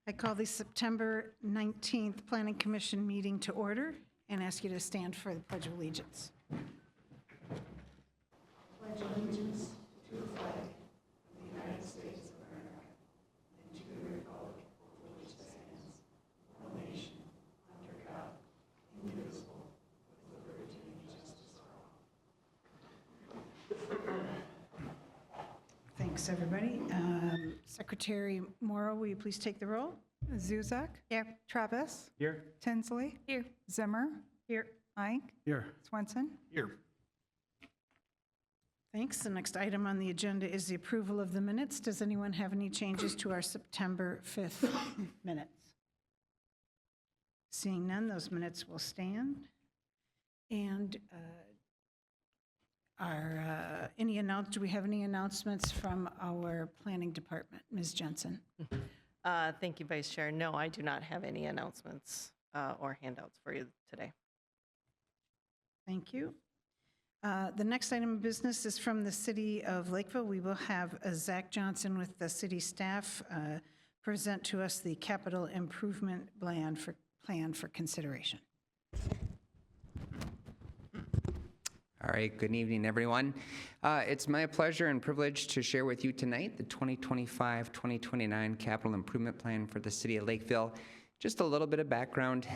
I call the September 19th Planning Commission meeting to order and ask you to stand for the Pledge of Allegiance. Pledge allegiance to the flag of the United States of America and to the republic for which it stands, one nation, under God, indivisible, with liberty and justice for all. Thanks, everybody. Secretary Morrow, will you please take the roll? Zuzak. Here. Travis. Here. Tinsley. Here. Zimmer. Here. Ike. Here. Swenson. Here. Thanks. The next item on the agenda is the approval of the minutes. Does anyone have any changes to our September 5th minutes? Seeing none, those minutes will stand. And do we have any announcements from our planning department? Ms. Jensen. Thank you, Vice Chair. No, I do not have any announcements or handouts for you today. Thank you. The next item of business is from the City of Lakeville. We will have Zach Johnson with the city staff present to us the capital improvement plan for consideration. All right, good evening, everyone. It's my pleasure and privilege to share with you tonight the 2025-2029 capital improvement plan for the City of Lakeville. Just a little bit of background.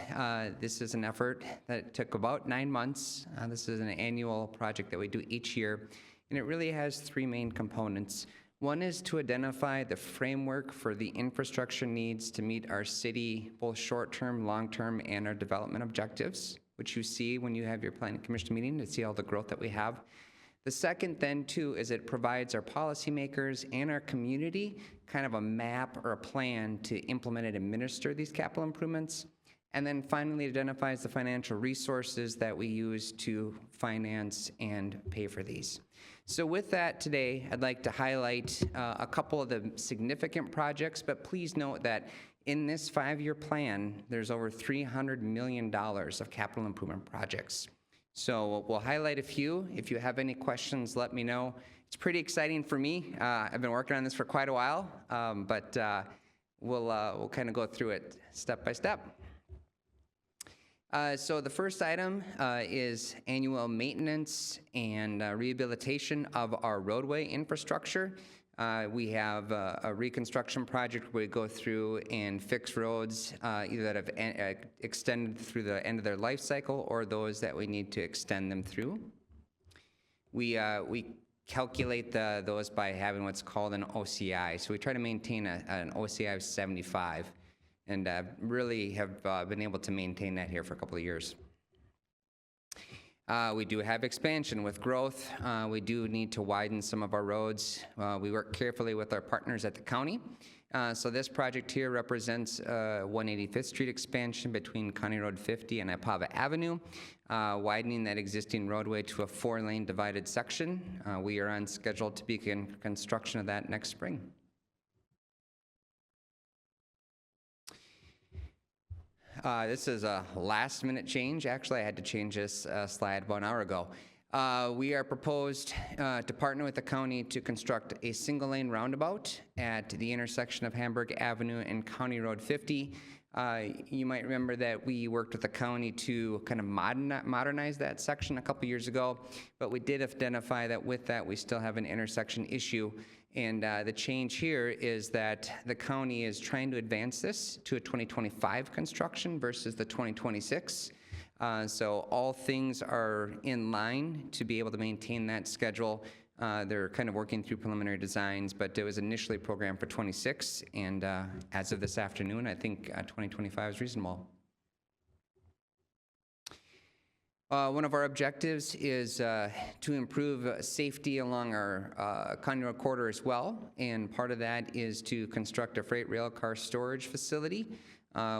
This is an effort that took about 9 months. This is an annual project that we do each year, and it really has three main components. One is to identify the framework for the infrastructure needs to meet our city, both short-term, long-term, and our development objectives, which you see when you have your planning commission meeting to see all the growth that we have. The second then too is it provides our policymakers and our community kind of a map or a plan to implement and administer these capital improvements. And then finally identifies the financial resources that we use to finance and pay for these. So with that today, I'd like to highlight a couple of the significant projects, but please note that in this 5-year plan, there's over $300 million of capital improvement projects. So we'll highlight a few. If you have any questions, let me know. It's pretty exciting for me. I've been working on this for quite a while, but we'll kind of go through it step by step. So the first item is annual maintenance and rehabilitation of our roadway infrastructure. We have a reconstruction project where we go through and fix roads either that have extended through the end of their life cycle or those that we need to extend them through. We calculate those by having what's called an OCI. So we try to maintain an OCI of 75 and really have been able to maintain that here for a couple of years. We do have expansion with growth. We do need to widen some of our roads. We work carefully with our partners at the county. So this project here represents 185th Street expansion between County Road 50 and Ipava Avenue, widening that existing roadway to a 4-lane divided section. We are on schedule to begin construction of that next spring. This is a last-minute change. Actually, I had to change this slide about an hour ago. We are proposed to partner with the county to construct a single-lane roundabout at the intersection of Hamburg Avenue and County Road 50. You might remember that we worked with the county to kind of modernize that section a couple years ago, but we did identify that with that we still have an intersection issue. And the change here is that the county is trying to advance this to a 2025 construction versus the 2026. So all things are in line to be able to maintain that schedule. They're kind of working through preliminary designs, but it was initially programmed for 26, and as of this afternoon, I think 2025 is reasonable. One of our objectives is to improve safety along our County Road corridor as well, and part of that is to construct a freight rail car storage facility,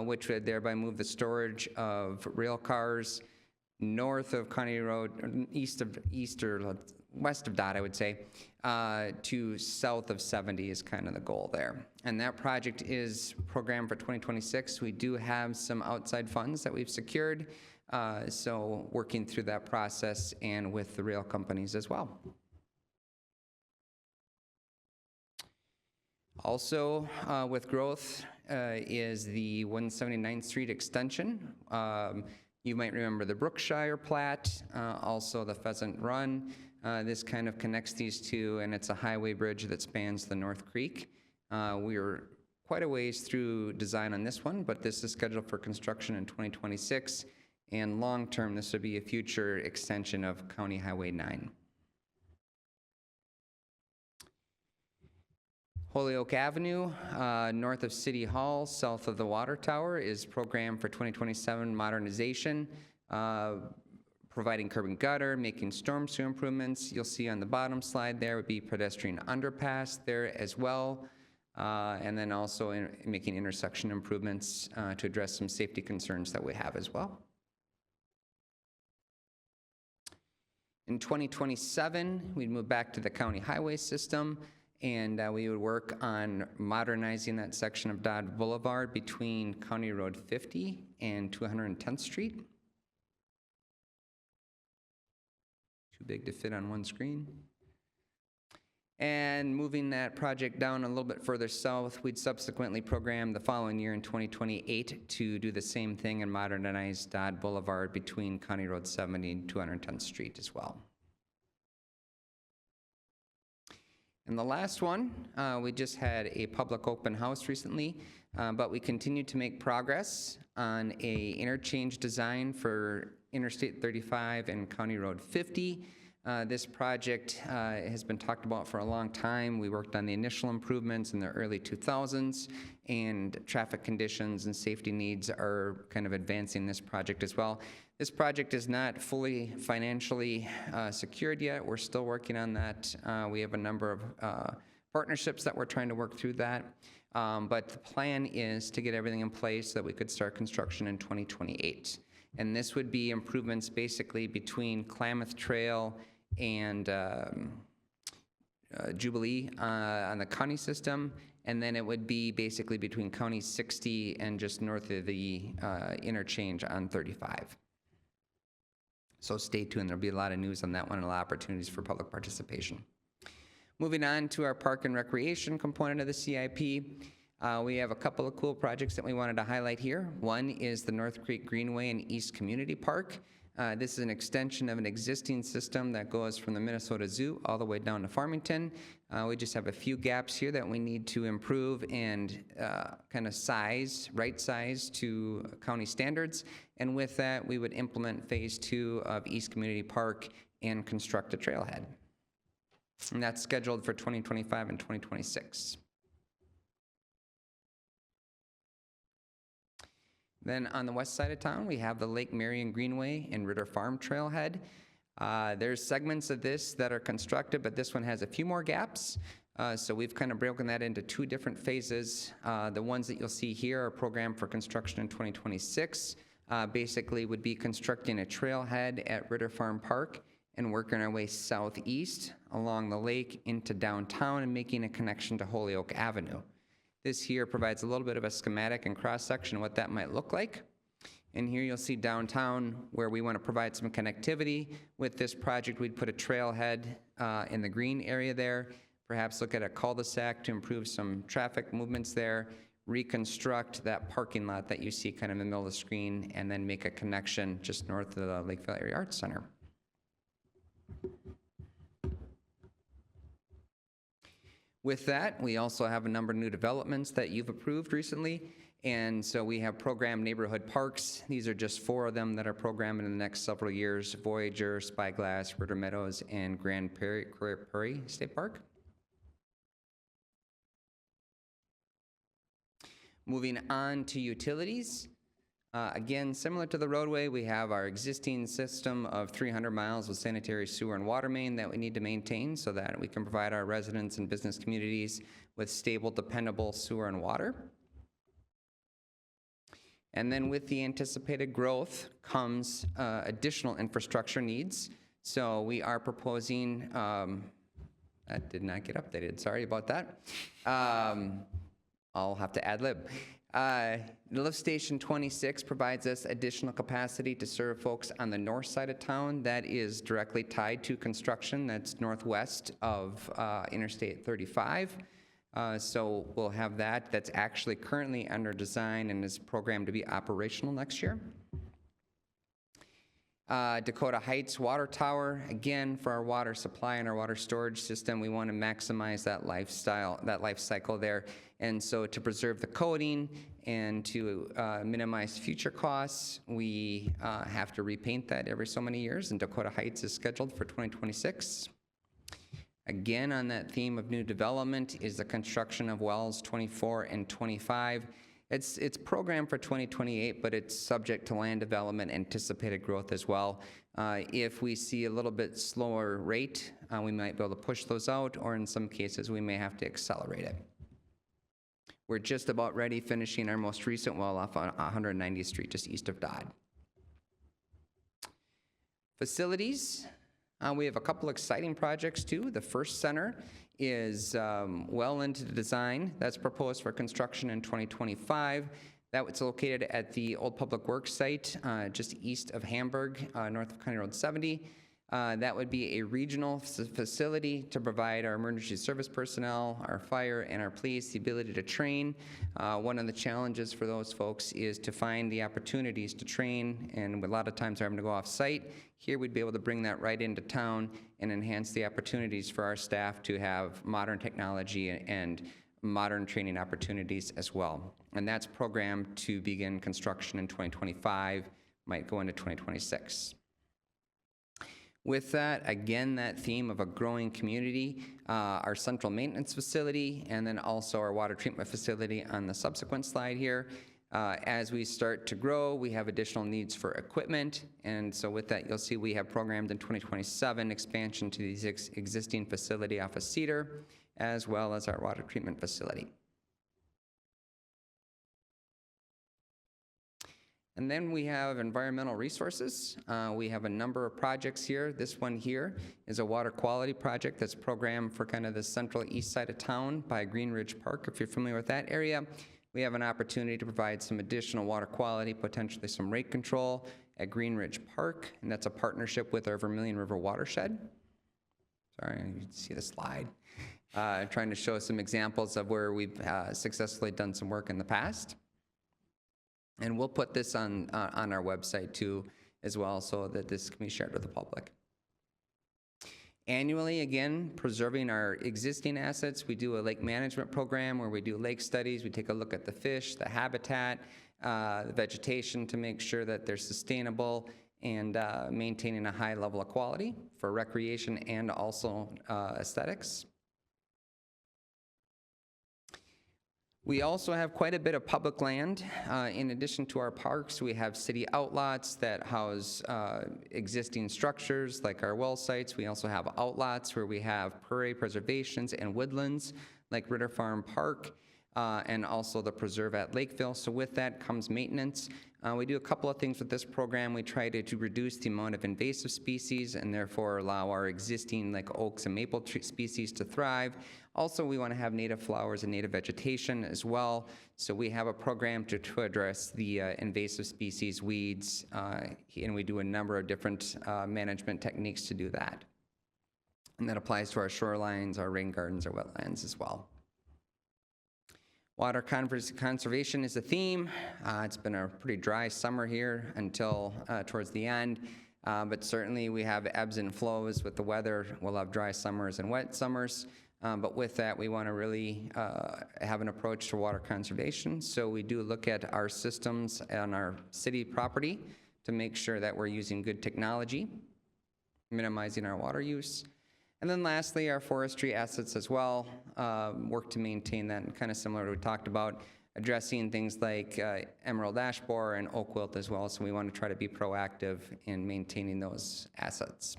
which would thereby move the storage of rail cars north of County Road, west of Dot, I would say, to south of 70 is kind of the goal there. And that project is programmed for 2026. We do have some outside funds that we've secured. So working through that process and with the rail companies as well. Also, with growth, is the 179th Street extension. You might remember the Brookshire plat, also the Pheasant Run. This kind of connects these two, and it's a highway bridge that spans the North Creek. We're quite a ways through design on this one, but this is scheduled for construction in 2026, and long-term, this would be a future extension of County Highway 9. Holyoke Avenue, north of City Hall, south of the Water Tower, is programmed for 2027 modernization, providing curb and gutter, making storm sewer improvements. You'll see on the bottom slide there would be pedestrian underpass there as well, and then also making intersection improvements to address some safety concerns that we have as well. In 2027, we'd move back to the county highway system, and we would work on modernizing that section of Dodd Boulevard between County Road 50 and 210th Street. Too big to fit on one screen. And moving that project down a little bit further south, we'd subsequently program the following year in 2028 to do the same thing and modernize Dodd Boulevard between County Road 70 and 210th Street as well. And the last one, we just had a public open house recently, but we continue to make progress on a interchange design for Interstate 35 and County Road 50. This project has been talked about for a long time. We worked on the initial improvements in the early 2000s, and traffic conditions and safety needs are kind of advancing this project as well. This project is not fully financially secured yet. We're still working on that. We have a number of partnerships that we're trying to work through that. But the plan is to get everything in place so that we could start construction in 2028. And this would be improvements basically between Klamath Trail and Jubilee on the county system, and then it would be basically between County 60 and just north of the interchange on 35. So stay tuned, there'll be a lot of news on that one and a lot of opportunities for public participation. Moving on to our park and recreation component of the CIP, we have a couple of cool projects that we wanted to highlight here. One is the North Creek Greenway and East Community Park. This is an extension of an existing system that goes from the Minnesota Zoo all the way down to Farmington. We just have a few gaps here that we need to improve and kind of right size to county standards. And with that, we would implement phase 2 of East Community Park and construct a trailhead. And that's scheduled for 2025 and 2026. Then on the west side of town, we have the Lake Marion Greenway and Ritter Farm Trailhead. There's segments of this that are constructed, but this one has a few more gaps. So we've kind of broken that into 2 different phases. The ones that you'll see here are programmed for construction in 2026. Basically would be constructing a trailhead at Ritter Farm Park and working our way southeast along the lake into downtown and making a connection to Holyoke Avenue. This here provides a little bit of a schematic and cross-section of what that might look like. And here you'll see downtown where we want to provide some connectivity. With this project, we'd put a trailhead in the green area there, perhaps look at a cul-de-sac to improve some traffic movements there, reconstruct that parking lot that you see kind of in the middle of the screen, and then make a connection just north of the Lakeville Area Arts Center. With that, we also have a number of new developments that you've approved recently. And so we have programmed neighborhood parks. These are just 4 of them that are programmed in the next several years: Voyager, Spyglass, Ritter Meadows, and Grand Prairie State Park. Moving on to utilities. Again, similar to the roadway, we have our existing system of 300 miles of sanitary sewer and water main that we need to maintain so that we can provide our residents and business communities with stable, dependable sewer and water. And then with the anticipated growth comes additional infrastructure needs. So we are proposing, that did not get updated, sorry about that. I'll have to ad lib. Lift Station 26 provides us additional capacity to serve folks on the north side of town. That is directly tied to construction that's northwest of Interstate 35. So we'll have that. That's actually currently under design and is programmed to be operational next year. Dakota Heights Water Tower, again, for our water supply and our water storage system, we want to maximize that life cycle there. And so to preserve the coating and to minimize future costs, we have to repaint that every so many years, and Dakota Heights is scheduled for 2026. Again, on that theme of new development is the construction of wells 24 and 25. It's programmed for 2028, but it's subject to land development, anticipated growth as well. If we see a little bit slower rate, we might be able to push those out, or in some cases, we may have to accelerate it. We're just about ready finishing our most recent well off on 190th Street, just east of Dodd. Facilities, we have a couple exciting projects too. The first center is well into the design. That's proposed for construction in 2025. That's located at the Old Public Works site, just east of Hamburg, north of County Road 70. That would be a regional facility to provide our emergency service personnel, our fire, and our police the ability to train. One of the challenges for those folks is to find the opportunities to train, and a lot of times they're having to go off-site. Here we'd be able to bring that right into town and enhance the opportunities for our staff to have modern technology and modern training opportunities as well. And that's programmed to begin construction in 2025, might go into 2026. With that, again, that theme of a growing community, our central maintenance facility, and then also our water treatment facility on the subsequent slide here. As we start to grow, we have additional needs for equipment, and so with that, you'll see we have programmed in 2027 expansion to the existing facility off of Cedar, as well as our water treatment facility. And then we have environmental resources. We have a number of projects here. This one here is a water quality project that's programmed for kind of the central east side of town by Green Ridge Park, if you're familiar with that area. We have an opportunity to provide some additional water quality, potentially some rate control at Green Ridge Park, and that's a partnership with our Vermilion River Watershed. Sorry, you can see the slide. Trying to show some examples of where we've successfully done some work in the past. And we'll put this on our website too, as well, so that this can be shared with the public. Annually, again, preserving our existing assets. We do a lake management program where we do lake studies. We take a look at the fish, the habitat, the vegetation to make sure that they're sustainable and maintaining a high level of quality for recreation and also aesthetics. We also have quite a bit of public land. In addition to our parks, we have city outlots that house existing structures like our well sites. We also have outlots where we have prairie preservations and woodlands like Ritter Farm Park and also the preserve at Lakeville. So with that comes maintenance. We do a couple of things with this program. We try to reduce the amount of invasive species and therefore allow our existing like oaks and maple tree species to thrive. Also, we want to have native flowers and native vegetation as well. So we have a program to address the invasive species, weeds, and we do a number of different management techniques to do that. And that applies to our shorelines, our rain gardens, our wetlands as well. Water conservation is a theme. It's been a pretty dry summer here until towards the end, but certainly we have ebbs and flows with the weather. We'll have dry summers and wet summers, but with that we want to really have an approach to water conservation. So we do look at our systems on our city property to make sure that we're using good technology, minimizing our water use. And then lastly, our forestry assets as well, work to maintain that, and kind of similar to what we talked about, addressing things like emerald ash borer and oak wilt as well. So we want to try to be proactive in maintaining those assets.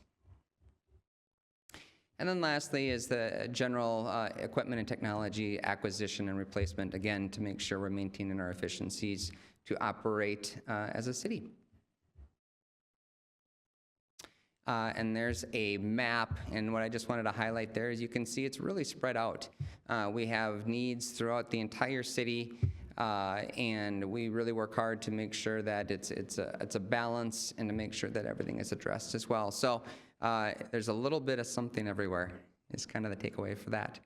And then lastly is the general equipment and technology acquisition and replacement, again, to make sure we're maintaining our efficiencies to operate as a city. And there's a map, and what I just wanted to highlight there is you can see it's really spread out. We have needs throughout the entire city, and we really work hard to make sure that it's a balance and to make sure that everything is addressed as well. So there's a little bit of something everywhere is kind of the takeaway for that.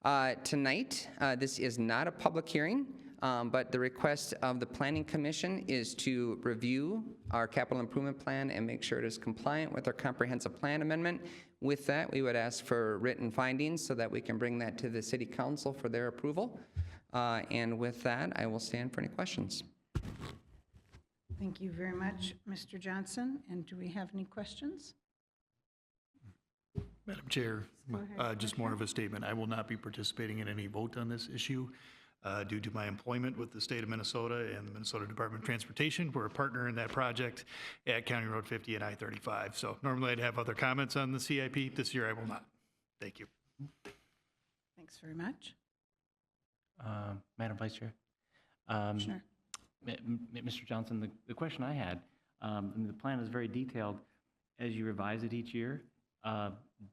Tonight, this is not a public hearing, but the request of the Planning Commission is to review our capital improvement plan and make sure it is compliant with our comprehensive plan amendment. With that, we would ask for written findings so that we can bring that to the City Council for their approval. And with that, I will stand for any questions. Thank you very much, Mr. Johnson. And do we have any questions? Madam Chair, Go ahead, just more of a statement. I will not be participating in any vote on this issue due to my employment with the state of Minnesota and the Minnesota Department of Transportation. We're a partner in that project at County Road 50 and I-35. So normally I'd have other comments on the CIP. This year I will not. Thank you. Thanks very much. Madam Vice Chair. Sure. Mr. Johnson, the question I had, the plan is very detailed. As you revise it each year,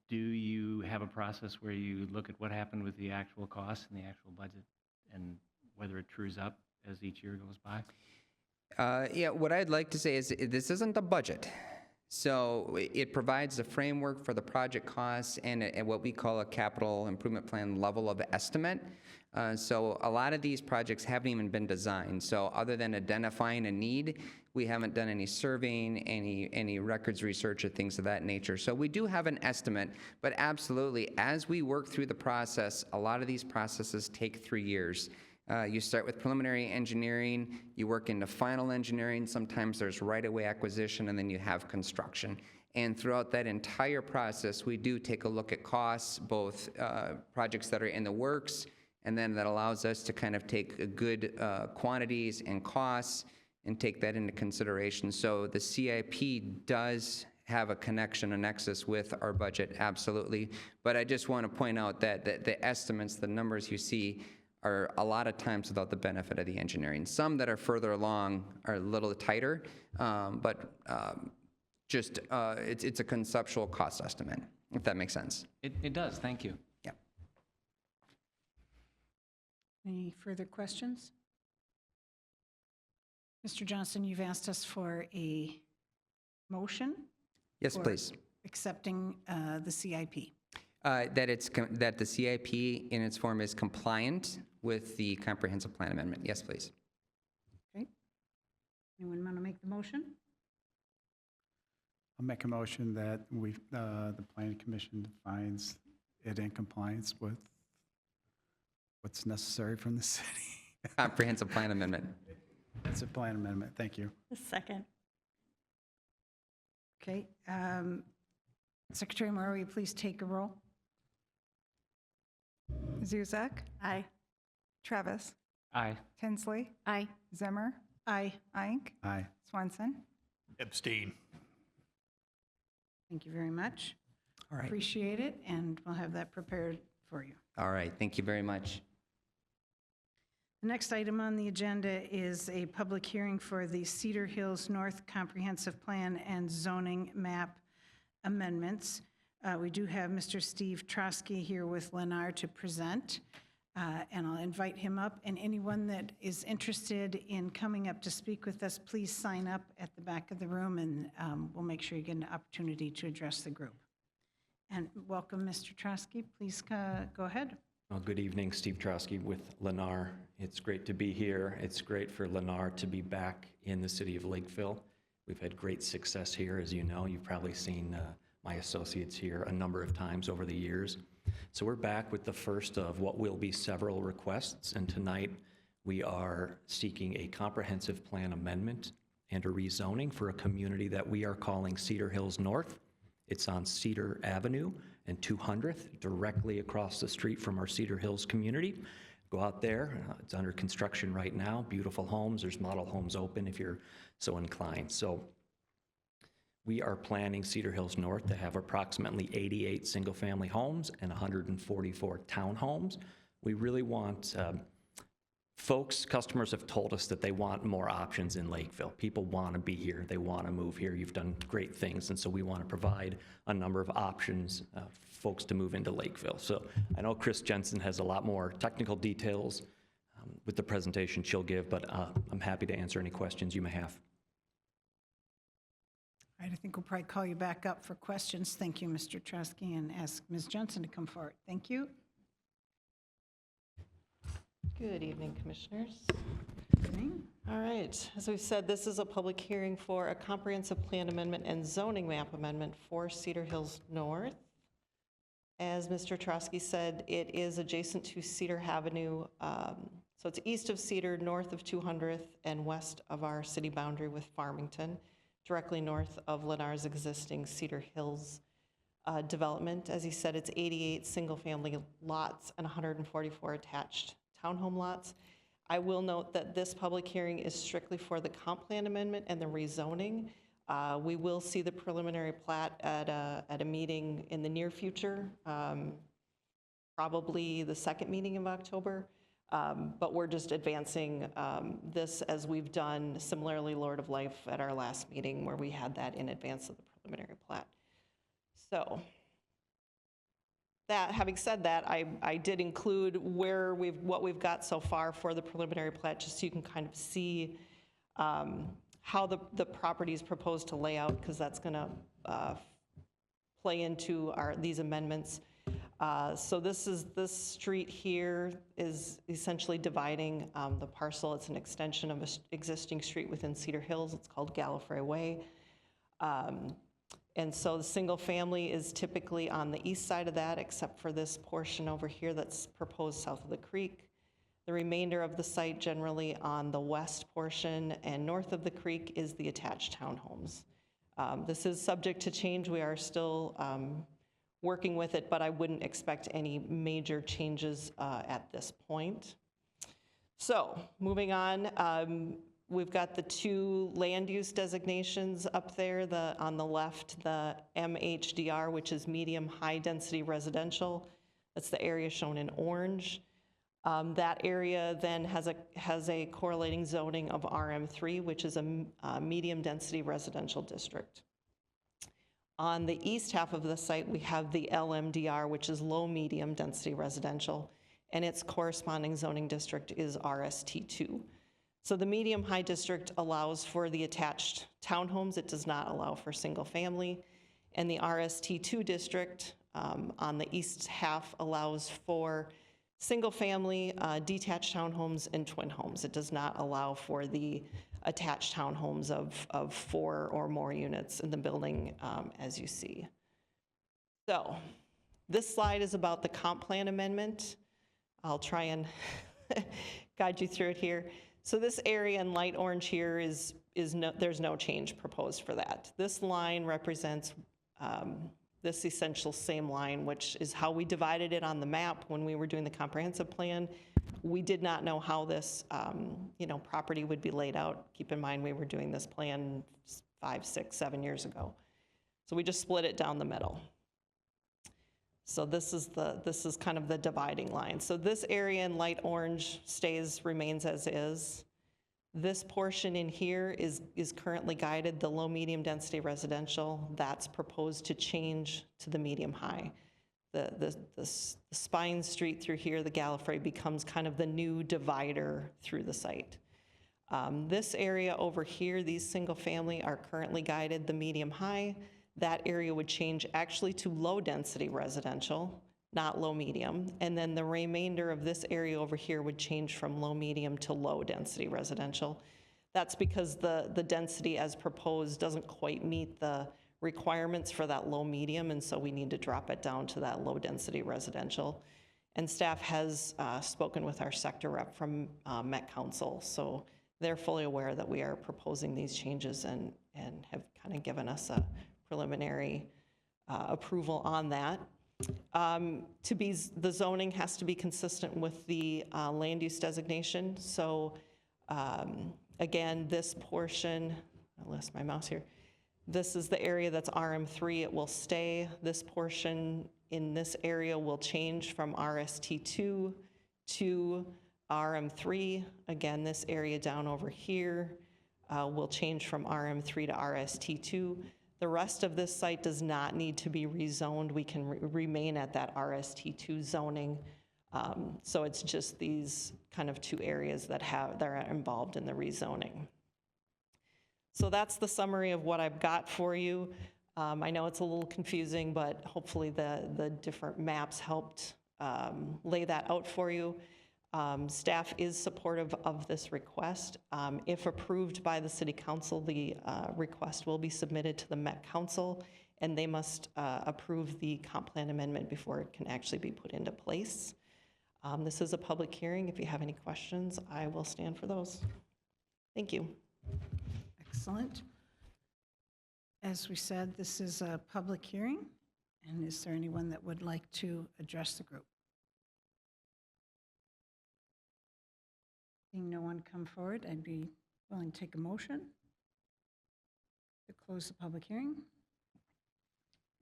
do you have a process where you look at what happened with the actual costs and the actual budget and whether it trues up as each year goes by? Yeah, what I'd like to say is this isn't a budget. So it provides a framework for the project costs and what we call a capital improvement plan level of estimate. So a lot of these projects haven't even been designed. So other than identifying a need, we haven't done any surveying, any records research or things of that nature. So we do have an estimate, but absolutely, as we work through the process, a lot of these processes take 3 years. You start with preliminary engineering, you work into final engineering, sometimes there's right-of-way acquisition, and then you have construction. And throughout that entire process, we do take a look at costs, both projects that are in the works, and then that allows us to kind of take good quantities and costs and take that into consideration. So the CIP does have a connection, a nexus with our budget, absolutely. But I just want to point out that the estimates, the numbers you see, are a lot of times without the benefit of the engineering. Some that are further along are a little tighter, but it's a conceptual cost estimate, if that makes sense. It does, thank you. Yeah. Any further questions? Mr. Johnson, you've asked us for a motion Yes, Or- please. accepting the CIP. That the CIP in its form is compliant with the comprehensive plan amendment. Yes, please. Okay. Anyone want to make the motion? I'll make a motion that the planning commission finds it in compliance with what's necessary from the city. Comprehensive plan amendment. It's a plan amendment. Thank you. Second. Okay. Secretary Moore, will you please take a roll? Zuzak, Aye. Travis, Aye. Tinsley, Aye. Zimmer, Aye. Ink, Aye. Swenson. Abstain. Thank you very much. All right. Appreciate it, and we'll have that prepared for you. All right. Thank you very much. The next item on the agenda is a public hearing for the Cedar Hills North Comprehensive Plan and Zoning Map amendments. We do have Mr. Steve Trosky here with Lennar to present, and I'll invite him up. And anyone that is interested in coming up to speak with us, please sign up at the back of the room, and we'll make sure you get an opportunity to address the group. And welcome, Mr. Trosky. Please go ahead. Well, good evening, Steve Trosky with Lennar. It's great to be here. It's great for Lennar to be back in the city of Lakeville. We've had great success here, as you know. You've probably seen my associates here a number of times over the years. So we're back with the first of what will be several requests, and tonight we are seeking a comprehensive plan amendment and a rezoning for a community that we are calling Cedar Hills North. It's on Cedar Avenue and 200th, directly across the street from our Cedar Hills community. Go out there. It's under construction right now. Beautiful homes. There's model homes open if you're so inclined. So we are planning Cedar Hills North to have approximately 88 single-family homes and 144 townhomes. We really want customers have told us that they want more options in Lakeville. People want to be here. They want to move here. You've done great things, and so we want to provide a number of options folks to move into Lakeville. So I know Chris Jensen has a lot more technical details with the presentation she'll give, but I'm happy to answer any questions you may have. All right, I think we'll probably call you back up for questions. Thank you, Mr. Trosky, and ask Ms. Johnson to come forward. Thank you. Good evening, Commissioners. Evening. All right, as we've said, this is a public hearing for a comprehensive plan amendment and zoning map amendment for Cedar Hills North. As Mr. Trotsky said, it is adjacent to Cedar Avenue. So it's east of Cedar, north of 200th, and west of our city boundary with Farmington, directly north of Lennar's existing Cedar Hills development. As he said, it's 88 single-family lots and 144 attached townhome lots. I will note that this public hearing is strictly for the comp plan amendment and the rezoning. We will see the preliminary plat at a meeting in the near future, probably the second meeting of October. But we're just advancing this as we've done similarly Lord of Life at our last meeting where we had that in advance of the preliminary plat. So that, having said that, I did include what we've got so far for the preliminary plat, just so you can kind of see how the property is proposed to lay out, because that's going to play into these amendments. So this street here is essentially dividing the parcel. It's an extension of an existing street within Cedar Hills. It's called Gallifrey Way. And so the single family is typically on the east side of that, except for this portion over here that's proposed south of the creek. The remainder of the site generally on the west portion and north of the creek is the attached townhomes. This is subject to change. We are still working with it, but I wouldn't expect any major changes at this point. So moving on, we've got the two land use designations up there. On the left, the MHDR, which is medium high density residential. That's the area shown in orange. That area then has a correlating zoning of RM3, which is a medium density residential district. On the east half of the site, we have the LMDR, which is low medium density residential, and its corresponding zoning district is RST2. So the medium high district allows for the attached townhomes. It does not allow for single family. And the RST2 district on the east half allows for single family, detached townhomes, and twin homes. It does not allow for the attached townhomes of 4 or more units in the building, as you see. So this slide is about the comp plan amendment. I'll try and guide you through it here. So this area in light orange here there's no change proposed for that. This line represents this essential same line, which is how we divided it on the map when we were doing the comprehensive plan. We did not know how this property would be laid out. Keep in mind, we were doing this plan 5, 6, 7 years ago. So we just split it down the middle. So this is kind of the dividing line. So this area in light orange remains as is. This portion in here is currently guided, the low medium density residential. That's proposed to change to the medium high. The spine street through here, the Gallifrey, becomes kind of the new divider through the site. This area over here, these single family are currently guided the medium high. That area would change actually to low density residential, not low medium. And then the remainder of this area over here would change from low medium to low density residential. That's because the density as proposed doesn't quite meet the requirements for that low medium, and so we need to drop it down to that low density residential. And staff has spoken with our sector rep from Met Council, so they're fully aware that we are proposing these changes and have kind of given us a preliminary approval on that. The zoning has to be consistent with the land use designation. So again, this portion, I lost my mouse here. This is the area that's RM3, it will stay. This portion in this area will change from RST2 to RM3. Again, this area down over here will change from RM3 to RST2. The rest of this site does not need to be rezoned. We can remain at that RST2 zoning. So it's just these kind of two areas that are involved in the rezoning. So that's the summary of what I've got for you. I know it's a little confusing, but hopefully the different maps helped lay that out for you. Staff is supportive of this request. If approved by the City Council, the request will be submitted to the Met Council, and they must approve the comp plan amendment before it can actually be put into place. This is a public hearing. If you have any questions, I will stand for those. Thank you. Excellent. As we said, this is a public hearing, and is there anyone that would like to address the group? Seeing no one come forward, I'd be willing to take a motion to close the public hearing.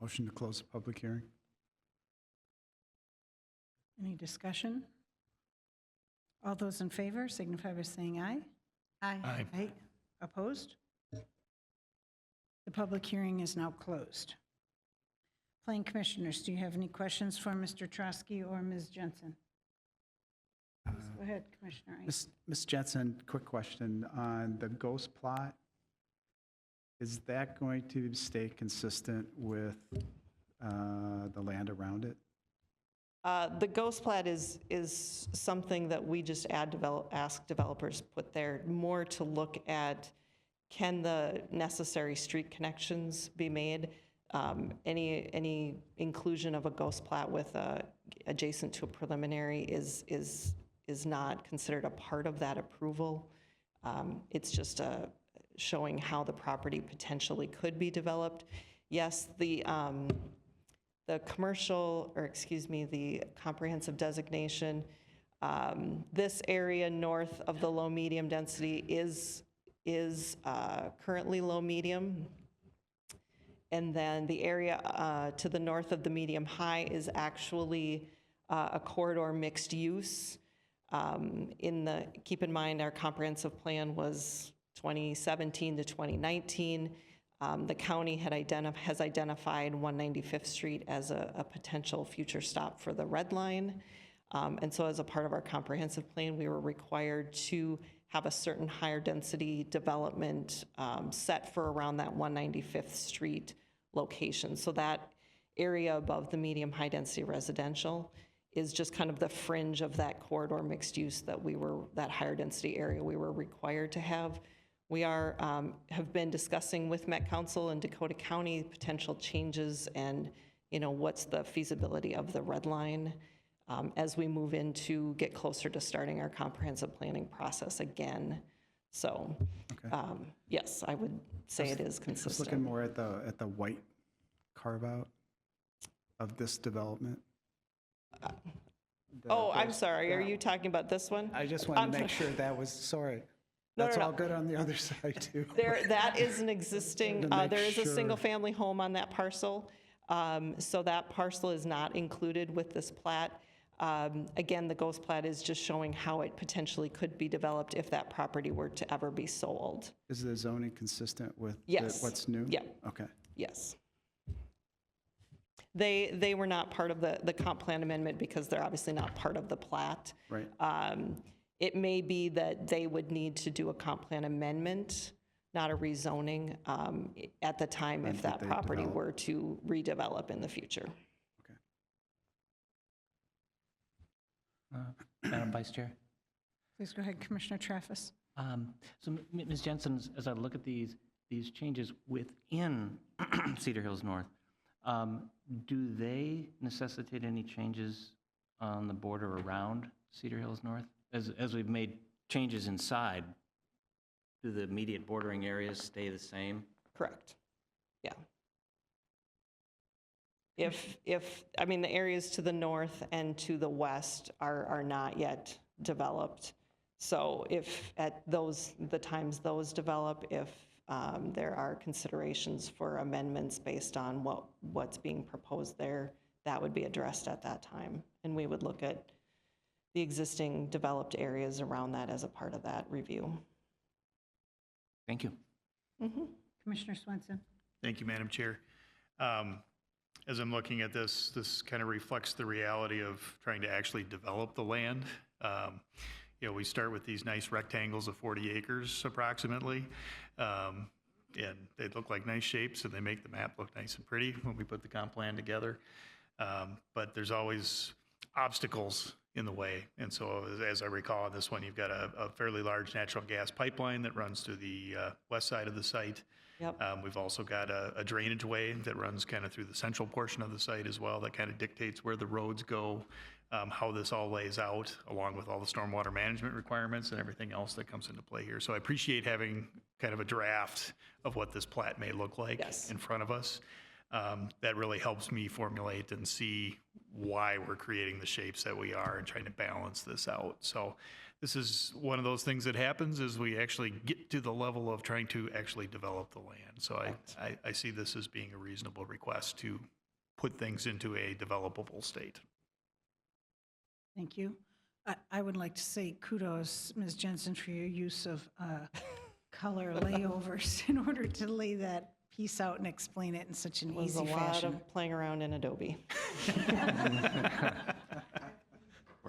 Motion to close the public hearing. Any discussion? All those in favor signify by saying aye. Aye. Aye. Opposed? The public hearing is now closed. Planning Commissioners, do you have any questions for Mr. Trosky or Ms. Jensen? Go ahead, Commissioner. Ms. Jensen, quick question on the ghost plot. Is that going to stay consistent with the land around it? The ghost plat is something that we just ask developers put there more to look at, can the necessary street connections be made? Any inclusion of a ghost plat with adjacent to a preliminary is not considered a part of that approval. It's just showing how the property potentially could be developed. Yes, the commercial, or excuse me, the comprehensive designation, this area north of the low-medium density is currently low-medium. And then the area to the north of the medium-high is actually a corridor mixed use. Keep in mind, our comprehensive plan was 2017 to 2019. The county has identified 195th Street as a potential future stop for the red line. And so as a part of our comprehensive plan, we were required to have a certain higher density development set for around that 195th Street location. So that area above the medium high density residential is just kind of the fringe of that corridor mixed use that higher density area we were required to have. We have been discussing with Met Council and Dakota County potential changes and, what's the feasibility of the red line as we move into get closer to starting our comprehensive planning process again. So, Okay. yes, I would say it is I was consistent. looking more at the white carve-out of this development. I'm sorry. Are you talking about this one? I just wanted to make sure that was, sorry. No, That's no, all no. good on the other side, too. That is an existing, To make there is a sure. single-family home on that parcel. So that parcel is not included with this plat. Again, the ghost plat is just showing how it potentially could be developed if that property were to ever be sold. Is the zoning consistent with Yes. what's new? Yeah. Okay. Yes. They were not part of the comp plan amendment because they're obviously not part of the plat. Right. It may be that they would need to do a comp plan amendment, not a rezoning, at the time if that they property develop. were to redevelop in the future. Madam Vice Chair. Please go ahead, Commissioner Traffus. Ms. Jensen, as I look at these changes within Cedar Hills North, do they necessitate any changes on the border around Cedar Hills North? As we've made changes inside, do the immediate bordering areas stay the same? Correct. Yeah. The areas to the north and to the west are not yet developed. So if at the times those develop, if there are considerations for amendments based on what's being proposed there, that would be addressed at that time. And we would look at the existing developed areas around that as a part of that review. Thank you. Mm-hmm. Commissioner Swenson. Thank you, Madam Chair. As I'm looking at this kind of reflects the reality of trying to actually develop the land. We start with these nice rectangles of 40 acres approximately, and they look like nice shapes and they make the map look nice and pretty when we put the comp plan together. But there's always obstacles in the way. And so as I recall on this one, you've got a fairly large natural gas pipeline that runs to the west side of the site. Yep. We've also got a drainage way that runs kind of through the central portion of the site as well, that kind of dictates where the roads go, how this all lays out, along with all the stormwater management requirements and everything else that comes into play here. So I appreciate having kind of a draft of what this plat may look like Yes. in front of us. That really helps me formulate and see why we're creating the shapes that we are and trying to balance this out. So this is one of those things that happens as we actually get to the level of trying to actually develop the land. So I see this as being a reasonable request to put things into a developable state. Thank you. I would like to say kudos, Ms. Jensen, for your use of color layovers in order to lay that piece out and explain it in such an It was a easy lot fashion. of playing around in Adobe.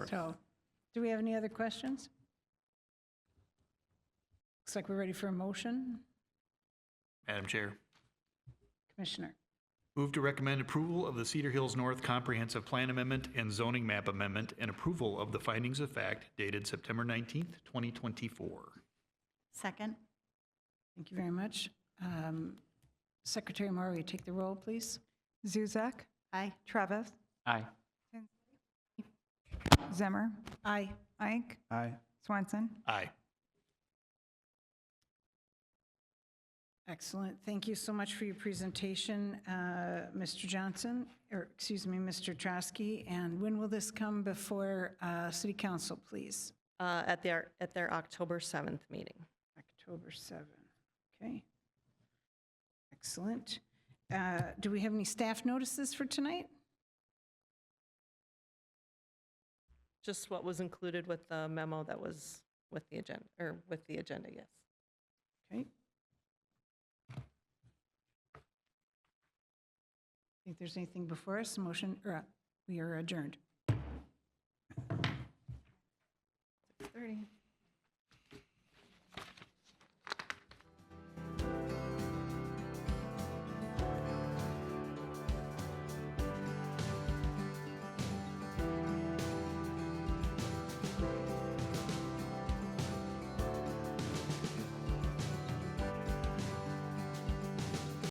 So, do we have any other questions? Looks like we're ready for a motion. Madam Chair. Commissioner. Move to recommend approval of the Cedar Hills North Comprehensive Plan Amendment and Zoning Map Amendment and approval of the findings of fact dated September 19th, 2024. Second. Thank you very much. Secretary Moore, will you take the roll, please? Zuzak, Aye. Travis, Aye. Zimmer, Aye. Ike, Aye. Swenson. Aye. Excellent. Thank you so much for your presentation, Mr. Johnson, or excuse me, Mr. Trosky. And when will this come before City Council, please? At their October 7th meeting. October 7th. Okay. Excellent. Do we have any staff notices for tonight? Just what was included with the memo that was with the agenda, or with the agenda, yes. Okay. Think there's anything before us? Motion, or we are adjourned. 30.